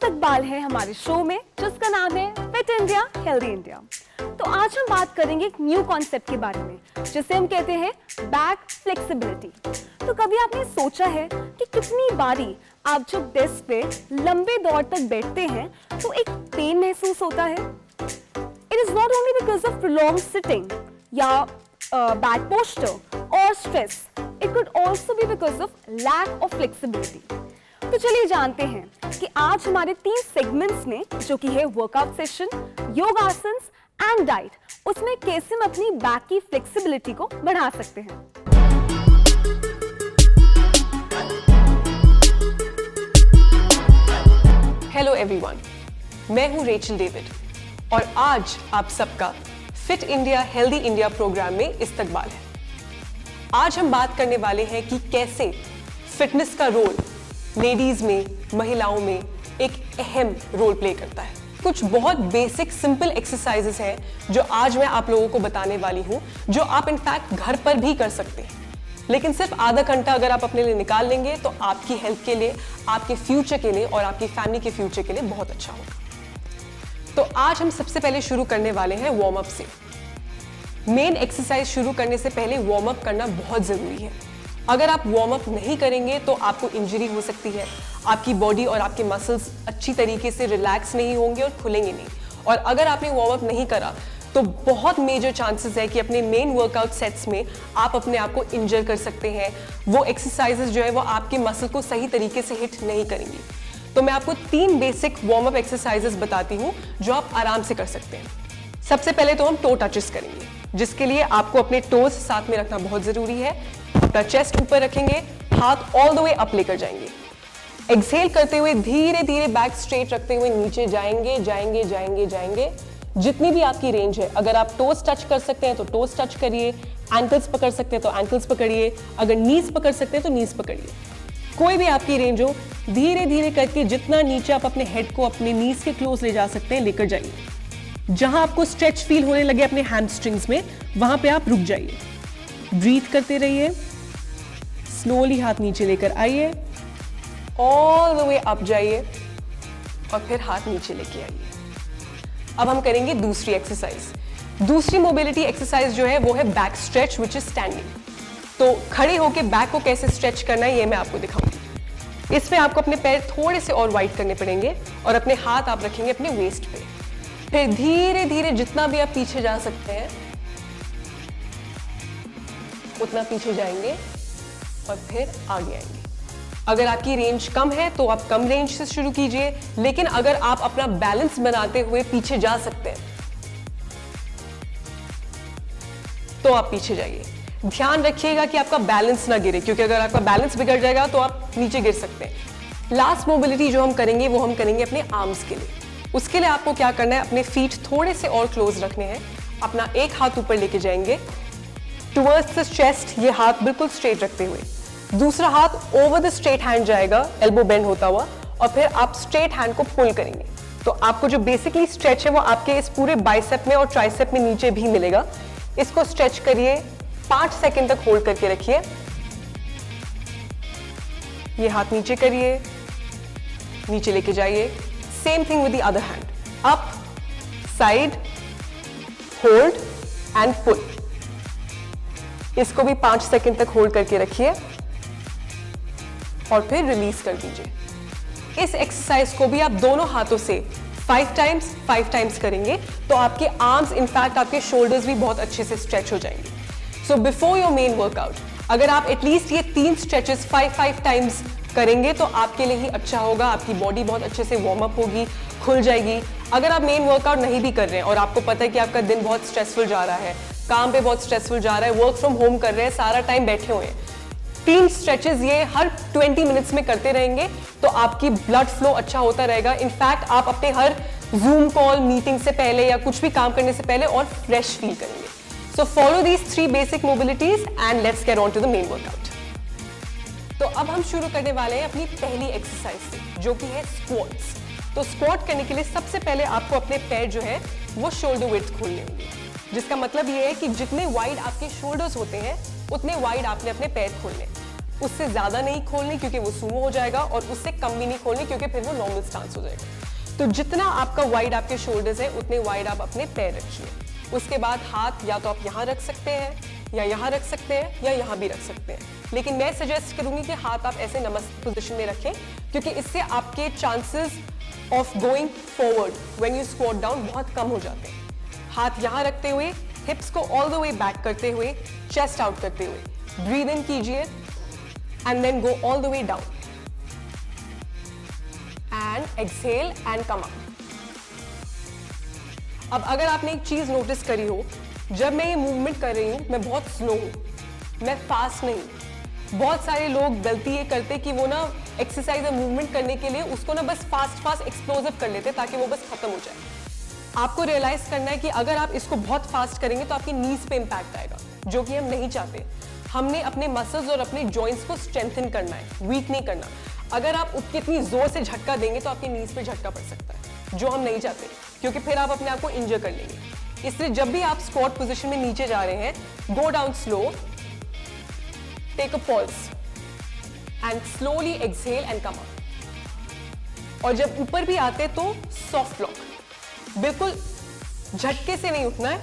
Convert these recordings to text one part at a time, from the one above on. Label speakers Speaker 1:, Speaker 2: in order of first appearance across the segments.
Speaker 1: इस्तकबाल है हमारे शो में जिसका नाम है फिट इंडिया हेल्दी इंडिया। तो आज हम बात करेंगे एक न्यू कॉन्सेप्ट के बारे में जिसे हम कहते हैं बैक फ्लेक्सिबिलिटी। तो कभी आपने सोचा है कि कितनी बारी आप जब डेस्क पे लंबे दौर तक बैठते हैं तो एक पेन महसूस होता है। It is not only because of prolong sitting या बैड पोस्चर और stress, it could also be because of lack of flexibility. तो चलिए जानते हैं कि आज हमारे 3 सेगमेंट्स में, जो कि है workout session, yogasanas and diet, उसमें कैसे हम अपनी बैक की फ्लेक्सिबिलिटी को बढ़ा सकते हैं।
Speaker 2: हेलो एवरीवन, मैं हूं रेचल डेविड और आज आप सबका fit India healthy India programme में इस्तकबाल है। आज हम बात करने वाले हैं कि कैसे फिटनेस का रोल लेडीज में, महिलाओं में एक अहम रोल प्ले करता है। कुछ बहुत बेसिक सिंपल एक्सरसाइजेस हैं जो आज मैं आप लोगों को बताने वाली हूं, जो आप इनफैक्ट घर पर भी कर सकते हैं। लेकिन सिर्फ आधा घंटा अगर आप अपने लिए निकाल लेंगे तो आपकी हेल्थ के लिए, आपके फ्यूचर के लिए और आपकी फैमिली के फ्यूचर के लिए बहुत अच्छा होगा। तो आज हम सबसे पहले शुरू करने वाले हैं वार्म अप से। मेन एक्सरसाइज शुरू करने से पहले वार्म अप करना बहुत जरूरी है। अगर आप वार्म अप नहीं करेंगे तो आपको इंजरी हो सकती है, आपकी बॉडी और आपके मसल्स अच्छी तरीके से रिलैक्स नहीं होंगे और खुलेंगे नहीं। और अगर आपने वार्म अप नहीं करा तो बहुत मेजर चांसेस है कि अपने मेन वर्कआउट सेट्स में आप अपने आप को इंजर कर सकते हैं। वो एक्सरसाइजेस जो है वो आपके मसल को सही तरीके से हिट नहीं करेंगी। तो मैं आपको 3 बेसिक वार्म अप एक्सरसाइजेस बताती हूँ जो आप आराम से कर सकते हैं। सबसे पहले तो हम टो टचेस करेंगे, जिसके लिए आपको अपने टोज साथ में रखना बहुत जरूरी है। अपना चेस्ट ऊपर रखेंगे, हाथ ऑल द वे अप लेकर जाएंगे। एक्सहेल करते हुए धीरे धीरे बैक स्ट्रेट रखते हुए नीचे जाएंगे जाएंगे जाएंगे जाएंगे, जितनी भी आपकी रेंज है। अगर आप टोज टच कर सकते हैं तो टोज टच करिए, एंकल्स पकड़ सकते हैं तो एंकल्स पकड़िए, अगर नीज पकड़ सकते हैं तो नीज पकड़िए। कोई भी आपकी रेंज हो, धीरे धीरे करके जितना नीचे आप अपने हेड को अपने नीज के क्लोज ले जा सकते हैं लेकर जाइए। जहां आपको स्ट्रेच फील होने लगे अपने हैमस्ट्रिंग्स में, वहां पे आप रुक जाइए। ब्रीथ करते रहिए, स्लोली हाथ नीचे लेकर आइए, ऑल द वे अप जाइए और फिर हाथ नीचे लेके आइए। अब हम करेंगे दूसरी एक्सरसाइज। दूसरी मोबिलिटी एक्सरसाइज जो है वो है back stretch which is standing. तो खड़े होकर बैक को कैसे स्ट्रेच करना है ये मैं आपको दिखाऊंगी। इसमें आपको अपने पैर थोड़े से और वाइड करने पड़ेंगे और अपने हाथ आप रखेंगे अपने वेस्ट पे। फिर धीरे धीरे जितना भी आप पीछे जा सकते हैं उतना पीछे जाएंगे और फिर आगे आएंगे। अगर आपकी रेंज कम है तो आप कम रेंज से शुरू कीजिए, लेकिन अगर आप अपना बैलेंस बनाते हुए पीछे जा सकते हैं तो आप पीछे जाइए। ध्यान रखिएगा कि आपका बैलेंस ना गिरे, क्योंकि अगर आपका बैलेंस बिगड़ जाएगा तो आप नीचे गिर सकते हैं। लास्ट मोबिलिटी जो हम करेंगे वो हम करेंगे अपने आर्म्स के लिए। उसके लिए आपको क्या करना है, अपने फीट थोड़े से और क्लोज रखने हैं। अपना एक हाथ ऊपर लेके जाएंगे टुवर्ड्स द चेस्ट, ये हाथ बिल्कुल स्ट्रेट रखते हुए। दूसरा हाथ ओवर द स्ट्रेट हैंड जाएगा, एल्बो बेंड होता हुआ, और फिर आप स्ट्रेट हैंड को पुल करेंगे। तो आपको जो बेसिकली स्ट्रेच है वो आपके इस पूरे बाइसेप में और ट्राइसेप में नीचे भी मिलेगा। इसको स्ट्रेच करिए, 5 सेकंड तक होल्ड करके रखिए। ये हाथ नीचे करिए, नीचे लेके जाइए। Same thing with the other hand, up, side, hold and pull. इसको भी 5 सेकंड तक होल्ड करके रखिए और फिर रिलीज कर दीजिए। इस एक्सरसाइज को भी आप दोनों हाथों से 5 टाइम्स करेंगे तो आपके आर्म्स, इनफैक्ट आपके शोल्डर्स भी बहुत अच्छे से स्ट्रेच हो जाएंगे। So before your main workout अगर आप एटलीस्ट ये 3 स्ट्रेचेस 5 टाइम्स करेंगे तो आपके लिए ही अच्छा होगा। आपकी बॉडी बहुत अच्छे से वार्म अप होगी, खुल जाएगी। अगर आप मेन वर्कआउट नहीं भी कर रहे हैं और आपको पता है कि आपका दिन बहुत स्ट्रेसफुल जा रहा है, काम पे बहुत स्ट्रेसफुल जा रहा है, वर्क फ्रॉम होम कर रहे हैं, सारा टाइम बैठे हुए हैं, 3 स्ट्रेचेस ये हर 20 मिनट्स में करते रहेंगे तो आपकी ब्लड फ्लो अच्छा होता रहेगा। इनफैक्ट आप अपने हर जूम कॉल, मीटिंग से पहले या कुछ भी काम करने से पहले और फ्रेश फील करेंगे। So follow these 3 basic mobilities and let's get on to the main workout. तो अब हम शुरू करने वाले हैं अपनी पहली एक्सरसाइज से, जो कि है स्क्वाट्स। तो स्क्वाट करने के लिए सबसे पहले आपको अपने पैर जो है वो शोल्डर विड्थ खोलने होंगे, जिसका मतलब ये है कि जितने वाइड आपके शोल्डर्स होते हैं उतने वाइड आपने अपने पैर खोलने। उससे ज्यादा नहीं खोलनी क्योंकि वो सूमो हो जाएगा, और उससे कम भी नहीं खोलनी क्योंकि फिर वो नॉर्मल स्टांस हो जाएगा। तो जितना आपका वाइड आपके शोल्डर्स है उतने वाइड आप अपने पैर रखिए। उसके बाद हाथ या तो आप यहाँ रख सकते हैं, या यहाँ रख सकते हैं, या यहाँ भी रख सकते हैं, लेकिन मैं सजेस्ट करूंगी कि हाथ आप ऐसे नमस्ते पोजीशन में रखें, क्योंकि इससे आपके chances of going forward when you squat down बहुत कम हो जाते हैं। हाथ यहाँ रखते हुए, हिप्स को ऑल द वे बैक करते हुए, चेस्ट आउट करते हुए ब्रीद इन कीजिए and then go all the way down and exhale and come up. अब अगर आपने एक चीज नोटिस करी हो, जब मैं ये मूवमेंट कर रही हूं मैं बहुत स्लो हूं, मैं फास्ट नहीं। बहुत सारे लोग गलती ये करते कि वो ना एक्सरसाइज और मूवमेंट करने के लिए उसको ना बस फास्ट एक्सप्लोसिव कर लेते ताकि वो बस खत्म हो जाए। आपको रियलाइज करना है कि अगर आप इसको बहुत फास्ट करेंगे तो आपकी नीज पे इंपैक्ट आएगा, जो कि हम नहीं चाहते। हमने अपने मसल्स और अपने जॉइंट्स को स्ट्रेंथन करना है, वीक नहीं करना। अगर आप कितनी जोर से झटका देंगे तो आपकी नीज पे झटका पड़ सकता है, जो हम नहीं चाहते, क्योंकि फिर आप अपने आप को इंजर कर लेंगे। इसलिए जब भी आप स्क्वाट पोजीशन में नीचे जा रहे हैं, go down slow, take a pause and slowly exhale and come up. और जब ऊपर भी आते तो सॉफ्ट लॉक, बिल्कुल झटके से नहीं उठना है,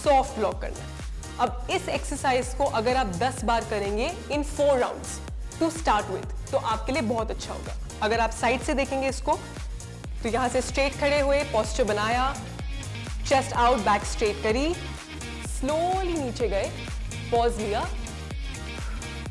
Speaker 2: सॉफ्ट लॉक करना है। अब इस एक्सरसाइज को अगर आप 10 बार करेंगे इन 4 राउंड्स टू स्टार्ट विद, तो आपके लिए बहुत अच्छा होगा। अगर आप साइड से देखेंगे इसको, तो यहां से स्ट्रेट खड़े हुए, पोस्चर बनाया, चेस्ट आउट, बैक स्ट्रेट करी, स्लोली नीचे गए, पॉज लिया,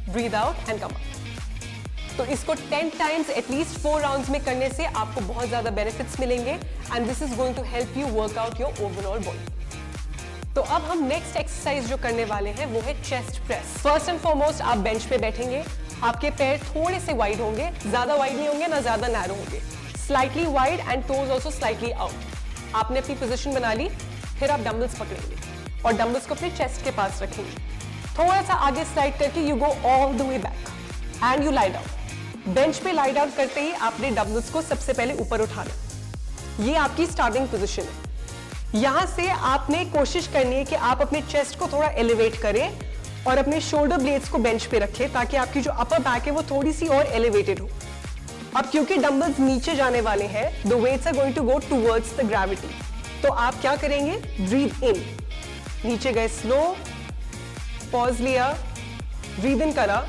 Speaker 2: breathe out and come up. तो इसको 10 टाइम्स एटलीस्ट 4 राउंड्स में करने से आपको बहुत ज्यादा बेनिफिट्स मिलेंगे and this is going to help you work out your overall body. तो अब हम नेक्स्ट एक्सरसाइज जो करने वाले हैं वो है chest press. First and foremost आप बेंच पे बैठेंगे, आपके पैर थोड़े से वाइड होंगे, ज्यादा वाइड नहीं होंगे ना ज्यादा नैरो होंगे, slightly wide and toes also slightly out. आपने अपनी पोजीशन बना ली, फिर आप डंबल्स पकड़ेंगे और डंबल्स को अपने चेस्ट के पास रखेंगे, थोड़ा सा आगे स्लाइड करके you go all the way back and you lie down. Bench पे लाई डाउन करते ही आपने डंबल्स को सबसे पहले ऊपर उठाना। ये आपकी स्टार्टिंग पोजीशन है। यहां से आपने कोशिश करनी है कि आप अपने चेस्ट को थोड़ा एलिवेट करें और अपने शोल्डर ब्लेड्स को बेंच पे रखें ताकि आपकी जो अपर बैक है वो थोड़ी सी और एलिवेटेड हो। अब क्योंकि डंबल्स नीचे जाने वाले हैं, the weights are going to go towards the gravity, तो आप क्या करेंगे, ब्रीथ इन, नीचे गए स्लो, पॉज लिया, ब्रीथ इन करा।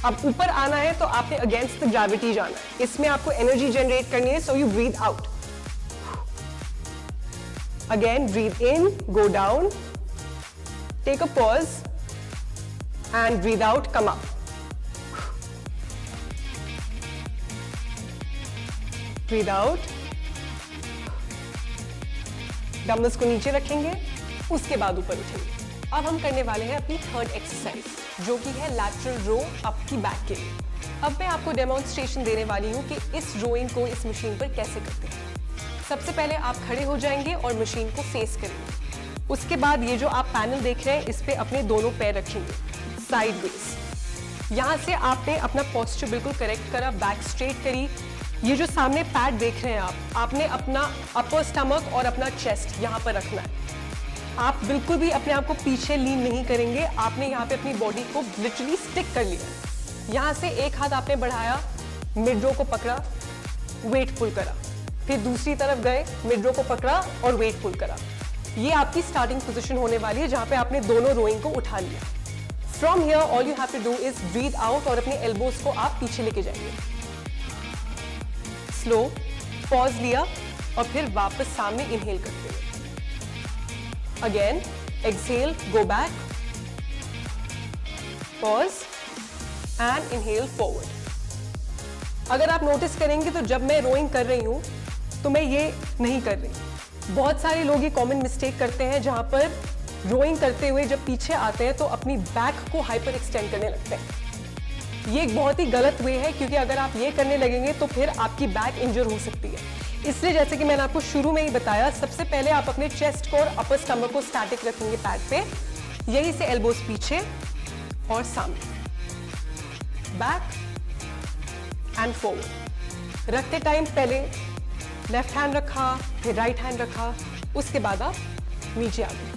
Speaker 2: अब ऊपर आना है तो आपने अगेंस्ट द ग्रेविटी जाना है, इसमें आपको एनर्जी जनरेट करनी है, so you breathe out, again breathe in, go down, take a pause and breathe out, come up, breathe out. Dumbbells को नीचे रखेंगे, उसके बाद ऊपर उठेंगे। अब हम करने वाले हैं अपनी थर्ड एक्सरसाइज, जो कि है लैटरल रो आपकी बैक के लिए। अब मैं आपको डेमोन्स्ट्रेशन देने वाली हूँ कि इस रोइंग को इस मशीन पर कैसे करते हैं। सबसे पहले आप खड़े हो जाएंगे और मशीन को फेस करेंगे। उसके बाद ये जो आप पैनल देख रहे हैं, इस पे अपने दोनों पैर रखेंगे साइडवेज। यहाँ से आपने अपना पोस्चर बिल्कुल करेक्ट करा, बैक स्ट्रेट करी। ये जो सामने पैड देख रहे हैं आपने अपना अपर स्टमक और अपना चेस्ट यहाँ पर रखना है। आप बिल्कुल भी अपने आप को पीछे लीन नहीं करेंगे, आपने यहाँ पे अपनी बॉडी को लिटरली स्टिक कर लिया। यहाँ से एक हाथ आपने बढ़ाया, मिड रो को पकड़ा, वेट पुल करा, फिर दूसरी तरफ गए, मिड रो को पकड़ा और वेट पुल करा। ये आपकी स्टार्टिंग पोजीशन होने वाली है जहाँ पे आपने दोनों रोइंग को उठा लिया। From here all you have to do is breathe out और अपने एल्बोज को आप पीछे लेके जाएंगे। स्लो, पॉज लिया और फिर वापस सामने इनहेल करते हुए, again exhale, go back, pause and inhale forward. अगर आप नोटिस करेंगे तो जब मैं रोइंग कर रही हूं तो मैं ये नहीं कर रही। बहुत सारे लोग ये कॉमन मिस्टेक करते हैं जहां पर रोइंग करते हुए जब पीछे आते हैं तो अपनी बैक को हाइपर एक्सटेंड करने लगते हैं। ये एक बहुत ही गलत वे है, क्योंकि अगर आप ये करने लगेंगे तो फिर आपकी बैक इंजर हो सकती है। इसलिए जैसे कि मैंने आपको शुरू में ही बताया, सबसे पहले आप अपने चेस्ट को और अपर स्टमक को स्टैटिक रखेंगे पैड पे, यहीं से एल्बोज पीछे और सामने, बैक एंड फॉरवर्ड। रखते टाइम पहले लेफ्ट हैंड रखा, फिर राइट हैंड रखा, उसके बाद आप नीचे आ गए।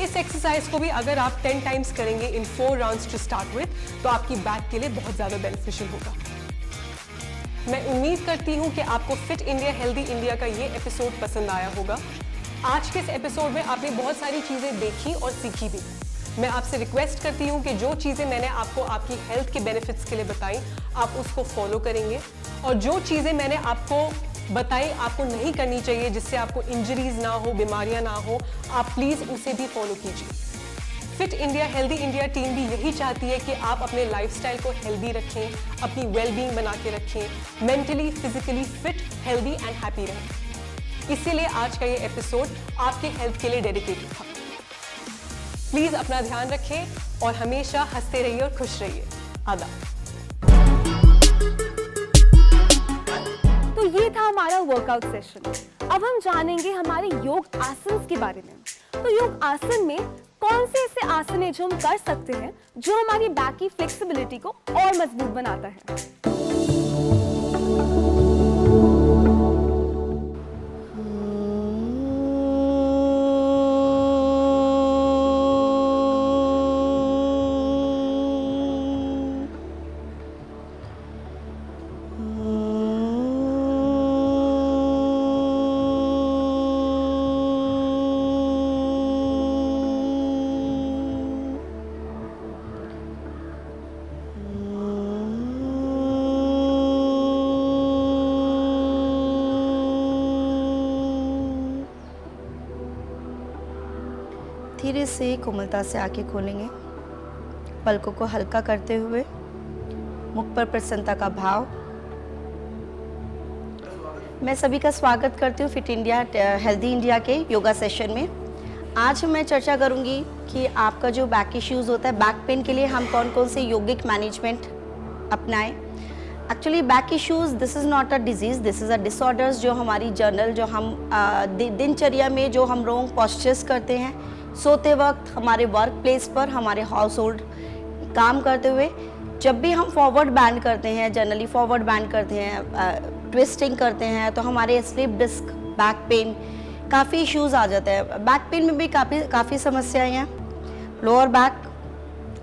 Speaker 2: इस एक्सरसाइज को भी अगर आप 10 टाइम्स करेंगे इन 4 राउंड्स टू स्टार्ट विद, तो आपकी बैक के लिए बहुत ज़्यादा बेनिफिशियल होगा। मैं उम्मीद करती हूँ कि आपको फिट इंडिया हेल्दी इंडिया का ये एपिसोड पसंद आया होगा। आज के इस एपिसोड में आपने बहुत सारी चीज़ें देखी और सीखी भी। मैं आपसे रिक्वेस्ट करती हूँ कि जो चीज़ें मैंने आपको आपकी हेल्थ के बेनिफिट्स के लिए बताई, आप उसको फॉलो करेंगे, और जो चीज़ें मैंने आपको बताई आपको नहीं करनी चाहिए, जिससे आपको इंजरीज ना हो, बीमारियां ना हो, आप प्लीज़ उसे भी फॉलो कीजिए। Fit India healthy India team भी यही चाहती है कि आप अपने लाइफस्टाइल को हेल्दी रखें, अपनी वेलबींग बना के रखें, mentally physically fit healthy and happy रहें। इसीलिए आज का ये एपिसोड आपके हेल्थ के लिए डेडिकेटेड था। प्लीज़ अपना ध्यान रखें और हमेशा हंसते रहिए और खुश रहिए। आदाब।
Speaker 1: तो ये था हमारा वर्कआउट सेशन। अब हम जानेंगे हमारे योग आसन के बारे में। तो योग आसन में कौन से ऐसे आसन है जो हम कर सकते हैं जो हमारी बैक की फ्लेक्सिबिलिटी को और मजबूत बनाता है।
Speaker 3: धीरे से कोमलता से आंखें खोलेंगे, पलकों को हल्का करते हुए, मुख पर प्रसन्नता का भाव। मैं सभी का स्वागत करती हूँ फिट इंडिया हेल्दी इंडिया के योगा सेशन में। आज मैं चर्चा करूँगी कि आपका जो बैक इश्यूज़ होता है, बैक पेन के लिए हम कौन कौन से योगिक मैनेजमेंट अपनाएं। Actually back issues this is not a disease, this is a disorders जो हमारी जर्नल जो हम दिनचर्या में जो हम रॉन्ग पोस्चर्स करते हैं, सोते वक्त, हमारे वर्क प्लेस पर, हमारे हाउस होल्ड काम करते हुए, जब भी हम फॉरवर्ड बैंड करते हैं, जनरली फॉरवर्ड बैंड करते हैं, ट्विस्टिंग करते हैं, तो हमारे स्लिप डिस्क, बैक पेन, काफ़ी इश्यूज़ आ जाते हैं। बैक पेन में भी काफ़ी समस्याएं हैं, lower back,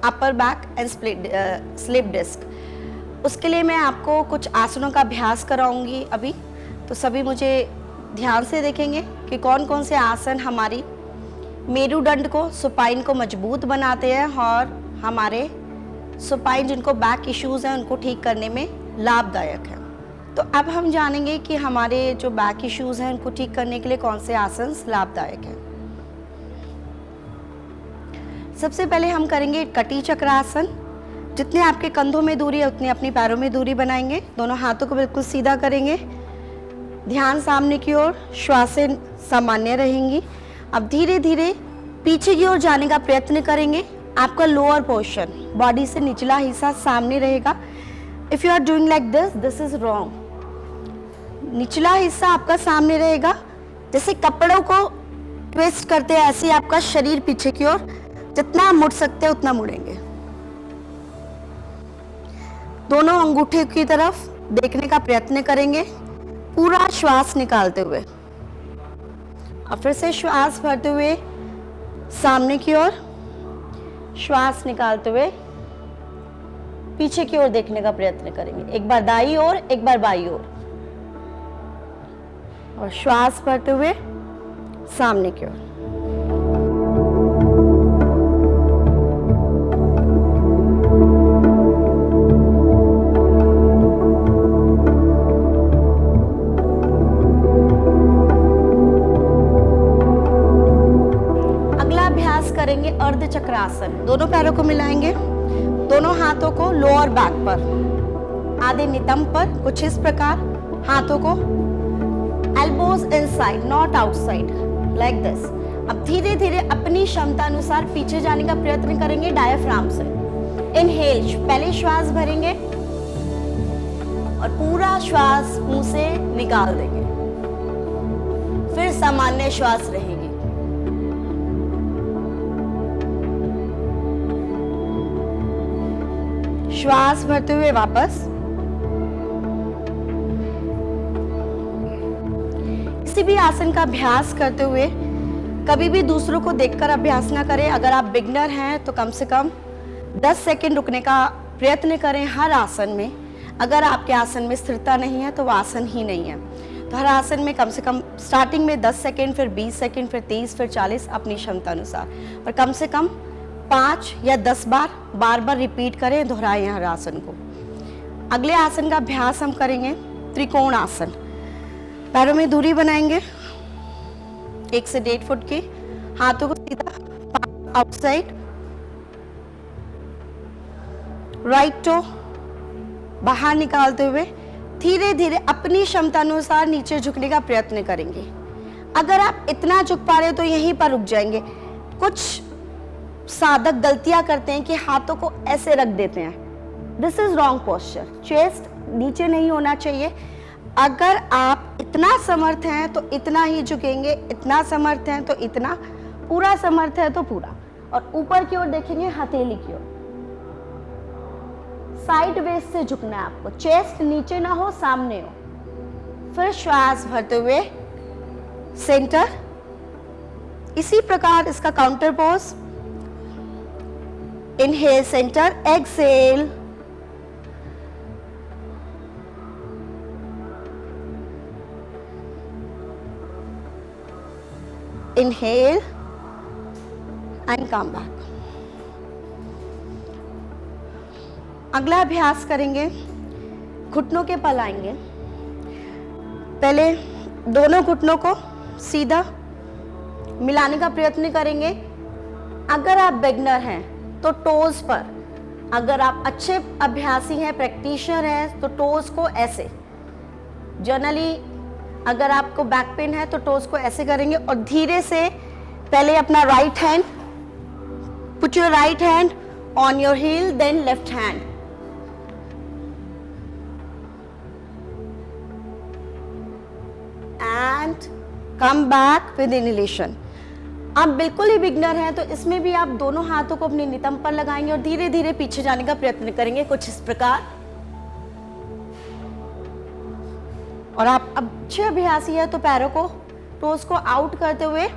Speaker 3: upper back and slip disc. उसके लिए मैं आपको कुछ आसनों का अभ्यास कराऊंगी अभी। तो सभी मुझे ध्यान से देखेंगे कि कौन कौन से आसन हमारी मेरुदंड को, सुपाइन को मजबूत बनाते हैं और हमारे सुपाइन जिनको बैक इश्यूज़ हैं उनको ठीक करने में लाभदायक है। तो अब हम जानेंगे कि हमारे जो बैक इश्यूज़ हैं उनको ठीक करने के लिए कौन से आसन लाभदायक हैं। सबसे पहले हम करेंगे कटी चक्रासन। जितने आपके कंधों में दूरी है उतनी अपनी पैरों में दूरी बनाएंगे। दोनों हाथों को बिल्कुल सीधा करेंगे, ध्यान सामने की ओर, श्वासें सामान्य रहेंगी। अब धीरे धीरे पीछे की ओर जाने का प्रयत्न करेंगे। आपका लोअर पोर्शन, बॉडी से निचला हिस्सा सामने रहेगा। If you are doing like this, this is wrong. निचला हिस्सा आपका सामने रहेगा। जैसे कपड़ों को ट्विस्ट करते हैं ऐसे आपका शरीर पीछे की ओर, जितना मुड़ सकते हैं उतना मुड़ेंगे। दोनों अंगूठे की तरफ देखने का प्रयत्न करेंगे, पूरा श्वास निकालते हुए। और फिर से श्वास भरते हुए सामने की ओर, श्वास निकालते हुए पीछे की ओर देखने का प्रयत्न करेंगे। एक बार दाईं ओर, एक बार बाईं ओर, और श्वास भरते हुए सामने की ओर। करेंगे अर्ध चक्रासन। दोनों पैरों को मिलाएंगे, दोनों हाथों को लोअर बैक पर, आधे नितंब पर, कुछ इस प्रकार हाथों को, elbows inside not outside, like this. अब धीरे धीरे अपनी क्षमता अनुसार पीछे जाने का प्रयत्न करेंगे डायफ्राम से। इनहेल, पहले श्वास भरेंगे और पूरा श्वास मुंह से निकाल देंगे, फिर सामान्य श्वास रहेगी। श्वास भरते हुए वापस। किसी भी आसन का अभ्यास करते हुए कभी भी दूसरों को देखकर अभ्यास ना करें। अगर आप बिगनर हैं तो कम से कम 10 सेकंड रुकने का प्रयत्न करें हर आसन में। अगर आपके आसन में स्थिरता नहीं है तो वो आसन ही नहीं है। तो हर आसन में कम से कम स्टार्टिंग में 10 सेकंड, फिर 20 सेकंड, फिर 30, फिर 40 अपनी क्षमता अनुसार, और कम से कम 5 या 10 बार बार रिपीट करें, दोहराएं हर आसन को। अगले आसन का अभ्यास हम करेंगे त्रिकोण आसन। पैरों में दूरी बनाएंगे 1 से 1.5 फुट की, हाथों को सीधा आउटसाइड, राइट टो बाहर निकालते हुए धीरे धीरे अपनी क्षमता अनुसार नीचे झुकने का प्रयत्न करेंगे। अगर आप इतना झुक पा रहे हो तो यहीं पर रुक जाएंगे। कुछ साधक गलतियां करते हैं कि हाथों को ऐसे रख देते हैं। This is wrong posture. Chest नीचे नहीं होना चाहिए। अगर आप इतना समर्थ हैं तो इतना ही झुकेंगे, इतना समर्थ हैं तो इतना, पूरा समर्थ है तो पूरा, और ऊपर की ओर देखेंगे, हथेली की ओर। साइड वेज से झुकना है आपको, चेस्ट नीचे ना हो, सामने हो। फिर श्वास भरते हुए सेंटर। इसी प्रकार इसका counter pose. Inhale centre, exhale, inhale and come back। अगला अभ्यास करेंगे, घुटनों के पल आएंगे। पहले दोनों घुटनों को सीधा मिलाने का प्रयत्न करेंगे। अगर आप बिगनर हैं तो टोज पर, अगर आप अच्छे अभ्यासी हैं, प्रैक्टिशनर हैं, तो टोज को ऐसे। जनरली अगर आपको बैक पेन है तो टोज को ऐसे करेंगे, और धीरे से पहले अपना right hand, put your right hand on your heel, then left hand, and come back with inhalation. आप बिल्कुल ही बिगनर हैं तो इसमें भी आप दोनों हाथों को अपने नितंब पर लगाएंगे और धीरे धीरे पीछे जाने का प्रयत्न करेंगे, कुछ इस प्रकार। और आप अच्छे अभ्यासी है तो पैरों को, टोस को आउट करते हुए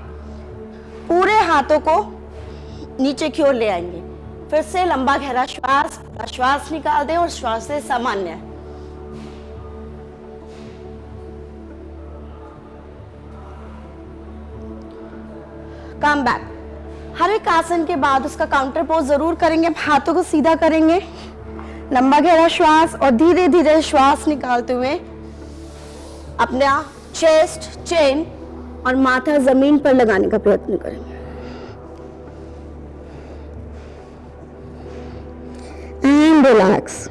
Speaker 3: पूरे हाथों को नीचे की ओर ले आएंगे। फिर से लंबा गहरा श्वास निकाल दें और श्वास से सामान्य। Come back. हर एक आसन के बाद उसका काउंटर पोज जरूर करेंगे। हाथों को सीधा करेंगे, लंबा गहरा श्वास, और धीरे धीरे श्वास निकालते हुए अपना चेस्ट, चेन और माथा जमीन पर लगाने का प्रयत्न करेंगे। And relax.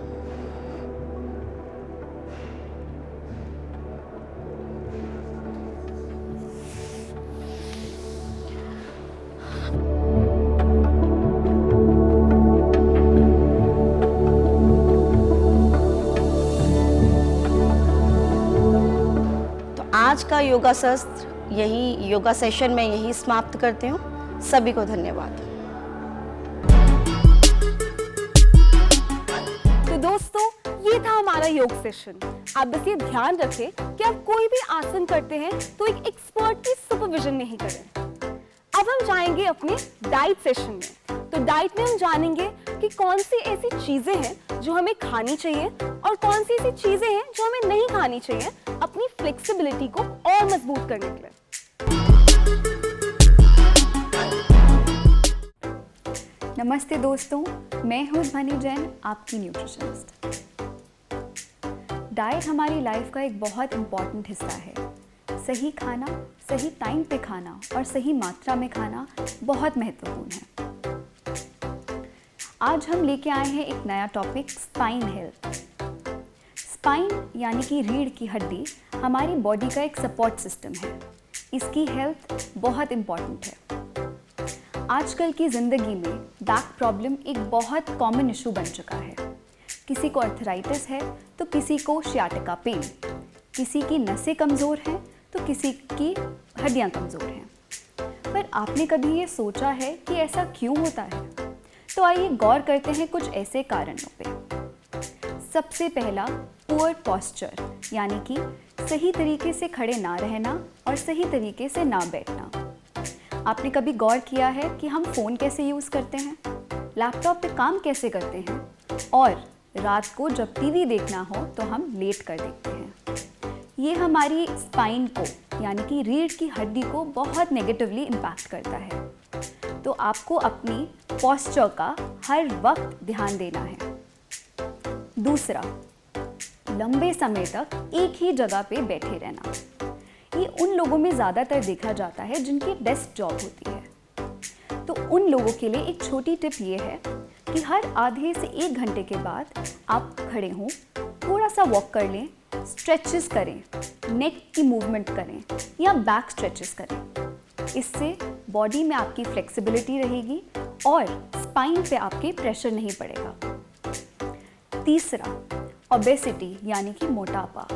Speaker 3: आज का योगा शास्त्र यही, योगा सेशन में यही समाप्त करते हूँ। सभी को धन्यवाद।
Speaker 1: तो दोस्तों, ये था हमारा योग सेशन। आप बस ये ध्यान रखें कि आप कोई भी आसन करते हैं तो एक एक्सपर्ट की सुपरविजन में ही करें। अब हम जाएंगे अपने डाइट सेशन में। तो डाइट में हम जानेंगे कि कौन सी ऐसी चीजें हैं जो हमें खानी चाहिए और कौन सी ऐसी चीजें हैं जो हमें नहीं खानी चाहिए, अपनी फ्लेक्सिबिलिटी को और मजबूत करने के लिए।
Speaker 4: नमस्ते दोस्तों, मैं हूँ ध्वनि जैन, आपकी न्यूट्रिशनिस्ट। डाइट हमारी लाइफ का एक बहुत इम्पॉर्टेंट हिस्सा है। सही खाना, सही टाइम पे खाना और सही मात्रा में खाना बहुत महत्वपूर्ण है। आज हम लेके आए हैं एक नया टॉपिक, स्पाइन हेल्थ। स्पाइन यानी कि रीढ़ की हड्डी हमारी बॉडी का एक सपोर्ट सिस्टम है। इसकी हेल्थ बहुत इम्पॉर्टेंट है। आजकल की ज़िंदगी में बैक प्रॉब्लम एक बहुत कॉमन इशू बन चुका है। किसी को अर्थराइटिस है तो किसी को सियाटिका पेन, किसी की नसें कमज़ोर हैं तो किसी की हड्डियाँ कमज़ोर हैं। पर आपने कभी ये सोचा है कि ऐसा क्यों होता है? तो आइए गौर करते हैं कुछ ऐसे कारणों पे। सबसे पहला, पुअर पोस्चर, यानी कि सही तरीके से खड़े ना रहना और सही तरीके से ना बैठना। आपने कभी गौर किया है कि हम फ़ोन कैसे यूज़ करते हैं, लैपटॉप पे काम कैसे करते हैं और रात को जब टीवी देखना हो तो हम लेट कर देखते हैं। ये हमारी स्पाइन को यानी कि रीढ़ की हड्डी को बहुत नेगेटिवली इम्पैक्ट करता है। तो आपको अपनी पोस्चर का हर वक्त ध्यान देना है। दूसरा, लंबे समय तक एक ही जगह पे बैठे रहना। ये उन लोगों में ज़्यादातर देखा जाता है जिनकी डेस्क जॉब होती है। तो उन लोगों के लिए एक छोटी टिप ये है कि हर आधे से 1 घंटे के बाद आप खड़े हों, थोड़ा सा वॉक कर लें, स्ट्रेचेस करें, नेक की मूवमेंट करें या बैक स्ट्रेचेस करें। इससे बॉडी में आपकी फ्लेक्सिबिलिटी रहेगी और स्पाइन पे आपके प्रेशर नहीं पड़ेगा। तीसरा, ओबेसिटी यानी कि मोटापा।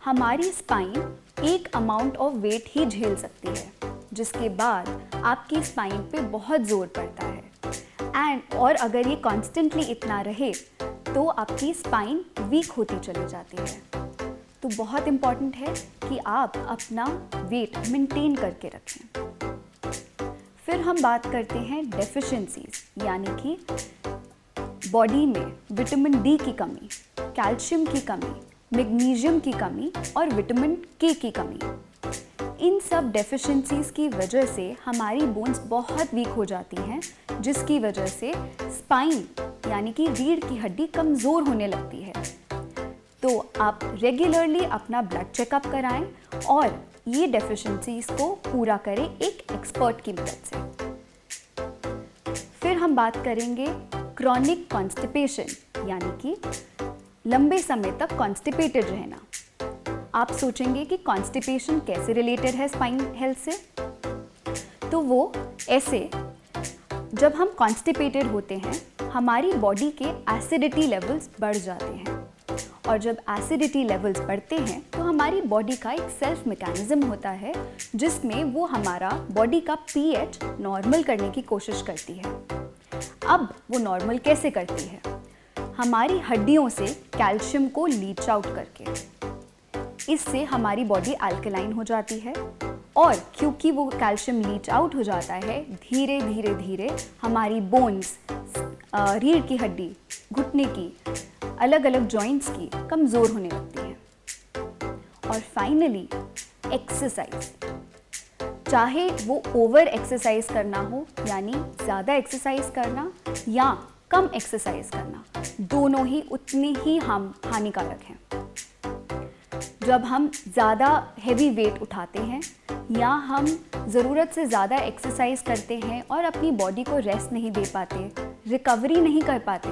Speaker 4: हमारी स्पाइन एक अमाउंट ऑफ वेट ही झेल सकती है, जिसके बाद आपकी स्पाइन पे बहुत जोर पड़ता है और अगर ये कॉन्स्टेंटली इतना रहे तो आपकी स्पाइन वीक होती चली जाती है। तो बहुत इम्पॉर्टेंट है कि आप अपना वेट मेंटेन करके रखें। फिर हम बात करते हैं डेफिशिएंसीज यानी कि बॉडी में विटामिन डी की कमी, कैल्शियम की कमी, मैग्नीशियम की कमी और विटामिन के की कमी। इन सब डेफिशिएंसीज की वजह से हमारी बोन्स बहुत वीक हो जाती हैं, जिसकी वजह से स्पाइन यानी कि रीढ़ की हड्डी कमज़ोर होने लगती है। तो आप रेगुलरली अपना ब्लड चेकअप कराएं और ये डेफिशिएंसीज को पूरा करें एक एक्सपर्ट की मदद से। फिर हम बात करेंगे क्रॉनिक कॉन्स्टिपेशन यानी कि लंबे समय तक कॉन्स्टिपेटेड रहना। आप सोचेंगे कि कॉन्स्टिपेशन कैसे रिलेटेड है स्पाइन हेल्थ से? तो वो ऐसे, जब हम कॉन्स्टिपेटेड होते हैं हमारी बॉडी के एसिडिटी लेवल्स बढ़ जाते हैं और जब एसिडिटी लेवल्स बढ़ते हैं तो हमारी बॉडी का एक सेल्फ मैकेनिज्म होता है जिसमें वो हमारा बॉडी का पीएच नॉर्मल करने की कोशिश करती है। अब वो नॉर्मल कैसे करती है? हमारी हड्डियों से कैल्शियम को लीच आउट करके। इससे हमारी बॉडी अल्कलाइन हो जाती है और क्योंकि वो कैल्शियम लीच आउट हो जाता है, धीरे धीरे धीरे हमारी बोन्स, रीढ़ की हड्डी, घुटने की, अलग अलग जॉइंट्स की कमज़ोर होने लगती हैं। और फाइनली एक्सरसाइज, चाहे वो ओवर एक्सरसाइज करना हो यानी ज़्यादा एक्सरसाइज करना या कम एक्सरसाइज करना, दोनों ही उतने ही हानिकारक हैं। जब हम ज़्यादा हैवी वेट उठाते हैं या हम ज़रूरत से ज़्यादा एक्सरसाइज करते हैं और अपनी बॉडी को रेस्ट नहीं दे पाते, रिकवरी नहीं कर पाते,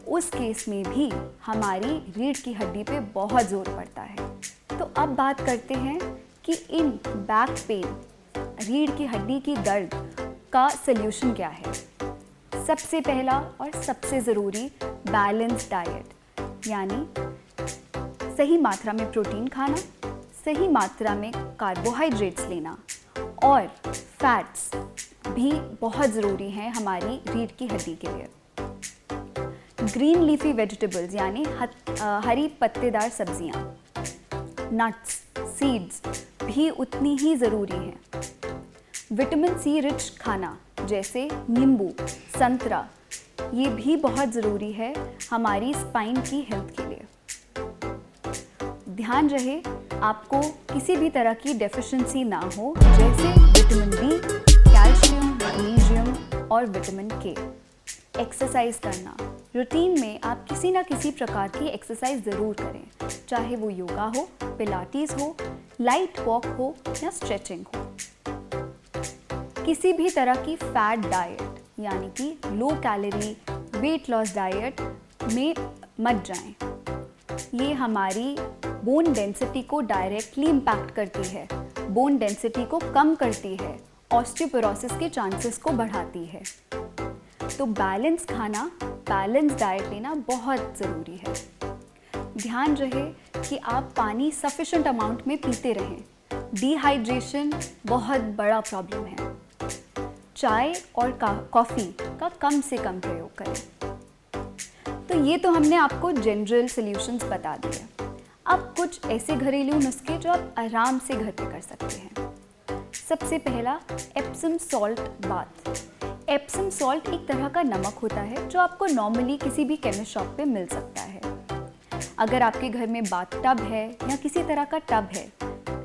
Speaker 4: उस केस में भी हमारी रीढ़ की हड्डी पे बहुत जोर पड़ता है। तो अब बात करते हैं कि इन बैक पेन, रीढ़ की हड्डी की दर्द का सल्यूशन क्या है। सबसे पहला और सबसे ज़रूरी बैलेंस डाइट यानी सही मात्रा में प्रोटीन खाना, सही मात्रा में कार्बोहाइड्रेट्स लेना और फैट्स भी बहुत ज़रूरी हैं हमारी रीढ़ की हड्डी के लिए। ग्रीन लीफी वेजिटेबल्स यानी हरी पत्तेदार सब्जियां, नट्स, सीड्स भी उतनी ही ज़रूरी हैं। विटामिन सी रिच खाना जैसे नींबू, संतरा, ये भी बहुत ज़रूरी है हमारी स्पाइन की हेल्थ के लिए। ध्यान रहे आपको किसी भी तरह की डेफिशिएंसी ना हो, जैसे विटामिन डी, कैल्शियम, मैग्नीशियम और विटामिन के। एक्सरसाइज करना, रूटीन में आप किसी ना किसी प्रकार की एक्सरसाइज ज़रूर करें, चाहे वो योगा हो, पिलाटीज हो, लाइट वॉक हो या स्ट्रेचिंग हो। किसी भी तरह की फैट डाइट यानी कि low calorie weight loss diet में मत जाएं। ये हमारी बोन डेंसिटी को डायरेक्टली इम्पैक्ट करती है, बोन डेंसिटी को कम करती है, ऑस्टियोपोरोसिस के चांसेस को बढ़ाती है। तो बैलेंस खाना, बैलेंस डाइट लेना बहुत ज़रूरी है। ध्यान रहे कि आप पानी सफिशेंट अमाउंट में पीते रहें। डिहाइड्रेशन बहुत बड़ा प्रॉब्लम है। चाय और कॉफ़ी का कम से कम प्रयोग करें। तो ये तो हमने आपको जनरल सॉल्यूशंस बता दिए। अब कुछ ऐसे घरेलू नुस्खे जो आप आराम से घर पे कर सकते हैं। सबसे पहला Epsom salt bath. Epsom salt एक तरह का नमक होता है जो आपको नॉर्मली किसी भी केमिस्ट शॉप पे मिल सकता है। अगर आपके घर में बाथ टब है या किसी तरह का टब है,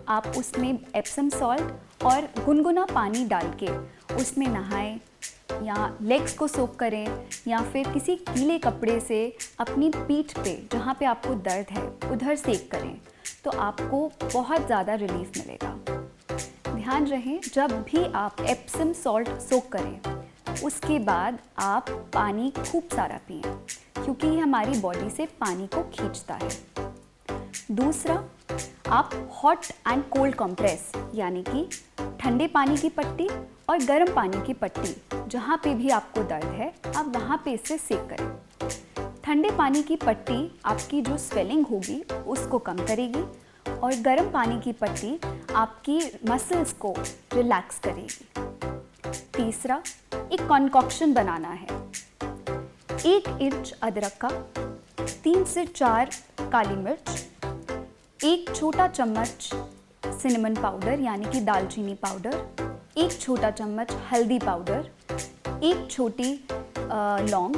Speaker 4: आप उसमें एप्सम सॉल्ट और गुनगुना पानी डाल के उसमें नहाएं या लेग्स को सोक करें या फिर किसी गीले कपड़े से अपनी पीठ पे जहाँ पे आपको दर्द है उधर सेक करें तो आपको बहुत ज़्यादा रिलीफ मिलेगा। ध्यान रहे, जब भी आप एप्सम सॉल्ट सोक करें उसके बाद आप पानी खूब सारा पिएं क्योंकि ये हमारी बॉडी से पानी को खींचता है। दूसरा, आप हॉट एंड कोल्ड कंप्रेस यानी कि ठंडे पानी की पट्टी और गर्म पानी की पट्टी जहाँ पे भी आपको दर्द है आप वहाँ पे इससे सेक करें। ठंडे पानी की पट्टी आपकी जो स्वेलिंग होगी उसको कम करेगी और गर्म पानी की पट्टी आपकी मसल्स को रिलैक्स करेगी। तीसरा, एक कॉन्कॉक्शन बनाना है। 1 इंच अदरक का, 3 से 4 काली मिर्च, 1 छोटा चम्मच सिनेमन पाउडर यानी कि दालचीनी पाउडर, 1 छोटा चम्मच हल्दी पाउडर, 1 छोटी लौंग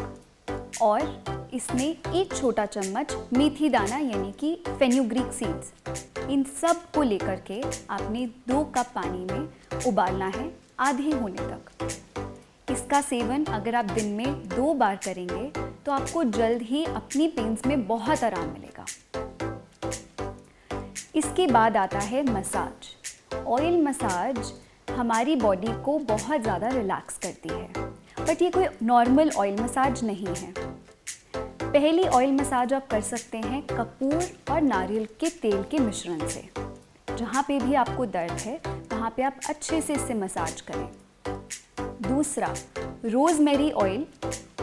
Speaker 4: और इसमें 1 छोटा चम्मच मेथी दाना यानी कि फेन्यूग्रीक सीड्स। इन सब को लेकर के आपने 2 कप पानी में उबालना है आधे होने तक। इसका सेवन अगर आप दिन में 2 बार करेंगे तो आपको जल्द ही अपनी पेन्स में बहुत आराम मिलेगा। इसके बाद आता है मसाज। ऑयल मसाज हमारी बॉडी को बहुत ज़्यादा रिलैक्स करती है, बट ये कोई नॉर्मल ऑयल मसाज नहीं है। पहली ऑयल मसाज आप कर सकते हैं कपूर और नारियल के तेल के मिश्रण से। जहाँ पे भी आपको दर्द है वहाँ पे आप अच्छे से इससे मसाज करें। दूसरा, रोज़मेरी ऑयल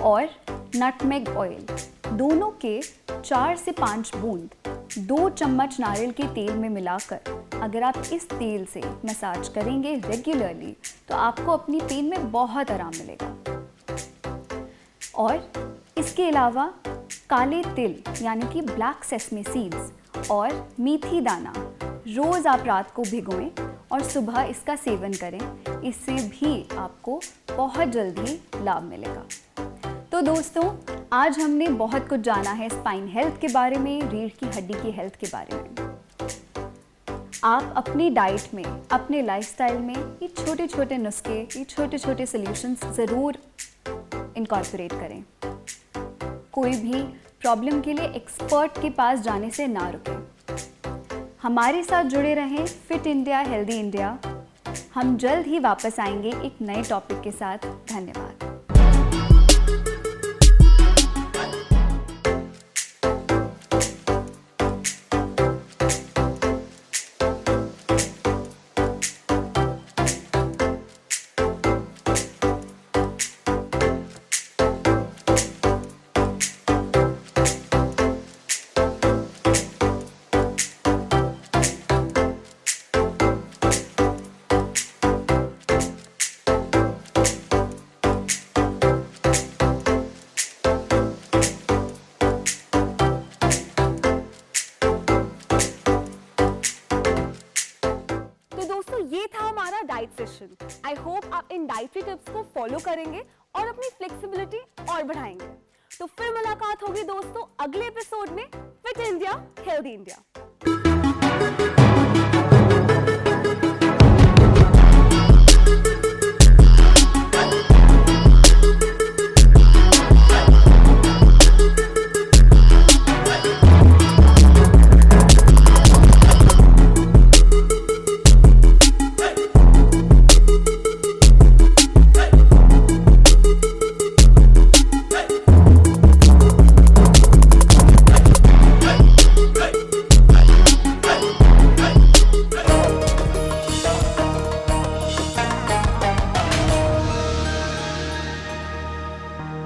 Speaker 4: और नटमेग ऑयल दोनों के 4 से 5 बूंद 2 चम्मच नारियल के तेल में मिलाकर अगर आप इस तेल से मसाज करेंगे रेगुलरली तो आपको अपनी पेन में बहुत आराम मिलेगा। और इसके अलावा काले तिल यानी कि ब्लैक सेसमे सीड्स और मेथी दाना रोज़ आप रात को भिगोएं और सुबह इसका सेवन करें। इससे भी आपको बहुत जल्दी लाभ मिलेगा। तो दोस्तों, आज हमने बहुत कुछ जाना है स्पाइन हेल्थ के बारे में, रीढ़ की हड्डी की हेल्थ के बारे में। आप अपनी डाइट में, अपने लाइफस्टाइल में ये छोटे छोटे नुस्खे, ये छोटे छोटे सॉल्यूशंस ज़रूर इनकॉर्पोरेट करें। कोई भी प्रॉब्लम के लिए एक्सपर्ट के पास जाने से ना रुकें। हमारे साथ जुड़े रहें फिट इंडिया हेल्दी इंडिया। हम जल्द ही वापस आएंगे एक नए टॉपिक के साथ। धन्यवाद।
Speaker 1: ये था हमारा डाइट सेशन। आई होप आप इन डाइटरी टिप्स को फॉलो करेंगे और अपनी फ्लेक्सिबिलिटी और बढ़ाएंगे। तो फिर मुलाकात होगी दोस्तों अगले एपिसोड में फिट इंडिया हेल्दी इंडिया।